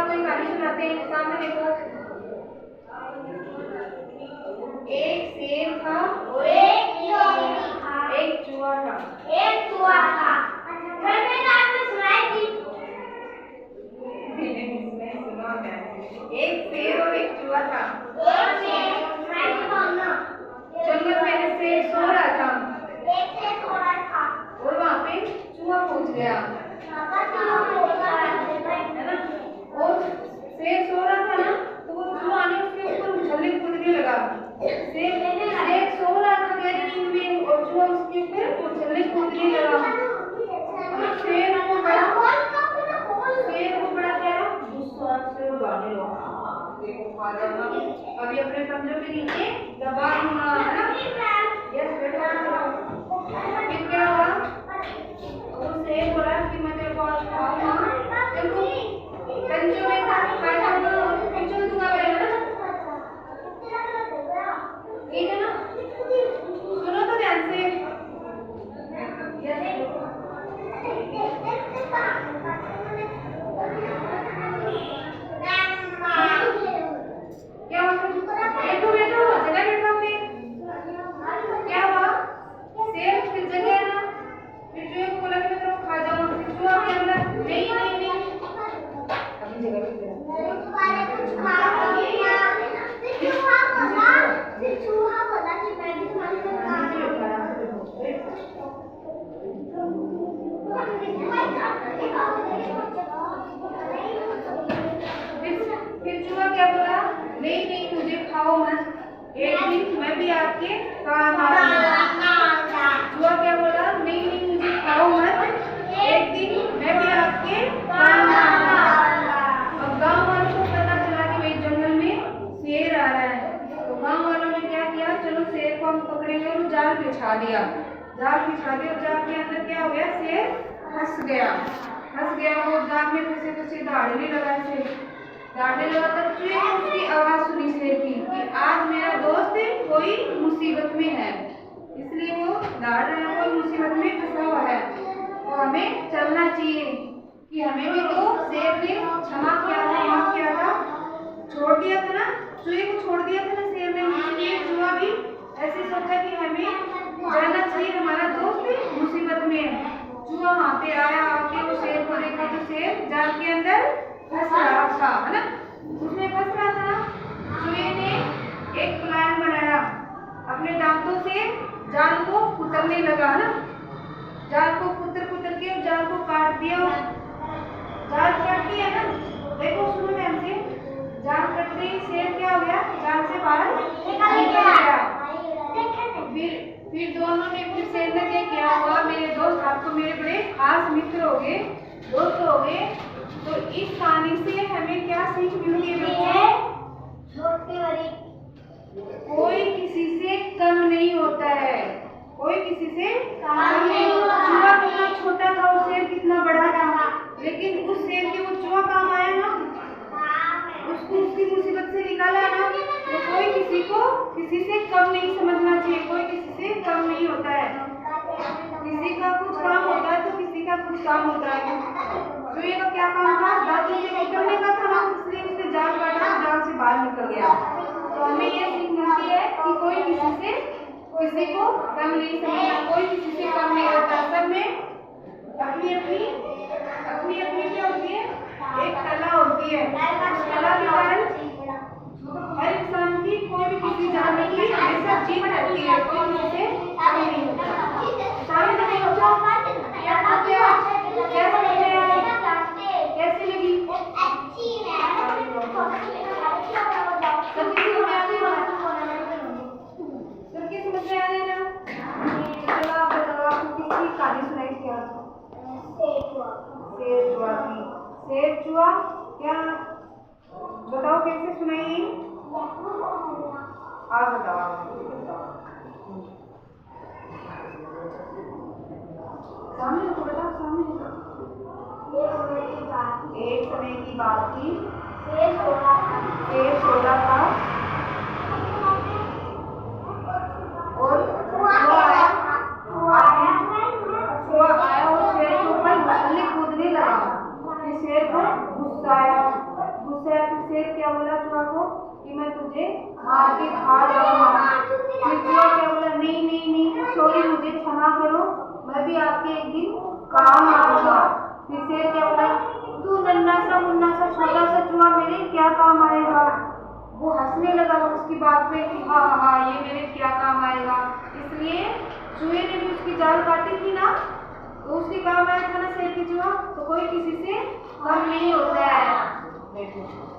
कोई कहानी सुनाते हैं। सामने देखो, एक शेर था, एक चूहा था। एक शेर और एक चूहा था। जंगल में शेर सो रहा था और वहाँ पे चूहा पहुंच गया, है ना। और शेर सो रहा था ना, तो वो चूहा आने उसके ऊपर उछलने कूदने लगा। शेर सो रहा था गहरी नींद में और चूहा उसके ऊपर उछलने कूदने लगा। शेर को बड़ा क्या गुस्सा से उड़ाने लगा। देखो अभी अपने पंजों के नीचे दबा दूंगा, है ना। यस बेटा, फिर क्या हुआ? उसे बोला कि मैं तेरे को आज खाऊंगा, तेरे पंजों में पिंचल दूंगा मैं, है ना। ठीक है ना, सुनो तो ध्यान से। फिर चूहा क्या बोला? नहीं मुझे खाओ मत, एक दिन मैं भी आपके काम आऊंगा। चूहा क्या बोला? नहीं मुझे खाओ मत, एक दिन मैं भी आपके काम आऊंगा। अब गांव वालों को पता चला कि भाई जंगल में शेर आ रहा है, तो गांव वालों ने क्या किया, चलो शेर को हम पकड़ेंगे, और जाल बिछा दिया। जाल के अंदर क्या हो गया? शेर फंस गया। वो जाल में फंसे दौड़ने लगा। तब चूहे ने उसकी आवाज सुनी शेर की कि आज मेरा दोस्त कोई मुसीबत में है, इसलिए वो दौड़ रहा है, कोई मुसीबत में फंसा हुआ है, तो हमें चलना चाहिए। कि हमें भी तो शेर ने माफ किया था, छोड़ दिया था ना, चूहे को छोड़ दिया था ना शेर ने, इसलिए चूहा भी ऐसे सोचा कि हमें जाना चाहिए, हमारा दोस्त मुसीबत में है। चूहा वहाँ पे आया, आके वो शेर को देखा तो शेर जाल के अंदर फंस रहा था, है ना। उसमें फंस रहा था। चूहे ने एक प्लान बनाया, अपने दांतों से जाल को कुतरने लगा ना। जाल को कुतर के जाल को काट दिया। जाल कट दिया ना, देखो सुनो ध्यान से। जाल कटते ही शेर क्या हो गया? जाल से बाहर निकल गया। फिर दोनों ने शेर ने क्या किया? हुआ मेरे दोस्त, आप तो मेरे बड़े खास मित्र हो गए, दोस्त हो गए। तो इस कहानी से हमें क्या सीख मिलती है बच्चों? कोई किसी से कम नहीं होता है, कोई किसी से कम नहीं होता। चूहा कितना छोटा था और शेर कितना बड़ा था, लेकिन उस शेर के वो चूहा काम आया ना, उसको उसकी मुसीबत से निकाला ना। तो कोई किसी को किसी से कम नहीं समझना चाहिए, कोई किसी से कम नहीं होता है। किसी का कुछ काम होता है तो किसी का कुछ काम होता है। चूहे का क्या काम था? दांतों से निकलने का था ना, इसलिए उसने जाल काटा, जाल से बाहर निकल गया। तो हमें ये सीख मिलती है कि कोई किसी को कम नहीं समझना, कोई किसी से कम नहीं होता। सब में अपनी अपनी क्या होती है? एक कला होती है। उस कला के कारण हर इंसान की कोई भी किसी जानने की हमेशा जीत रहती है, कोई किसी से कम नहीं होता। कैसे लगी? सबकी समझ में आ रही ना? चलो आप बताओ, आपको किसकी कहानी सुनाई थी आज? शेर चूहा क्या बताओ, कैसे सुनाई? आप बताओ। सामने तो बताओ, सामने। एक समय की बात थी, शेर सो रहा था और चूहा आया और शेर के ऊपर उछलने कूदने लगा। शेर को गुस्सा भी आपके एक दिन काम आऊंगा। फिर शेर क्या बोला, तू नन्हा सा मुन्ना सा छोटा सा चूहा मेरे क्या काम आएगा। वो हंसने लगा उसकी बात पे कि हाँ हाँ ये मेरे क्या काम आएगा। इसलिए चूहे ने भी उसकी जान काटी थी ना, तो उसके काम आया था ना शेर के चूहा, तो कोई किसी से कम नहीं होता है।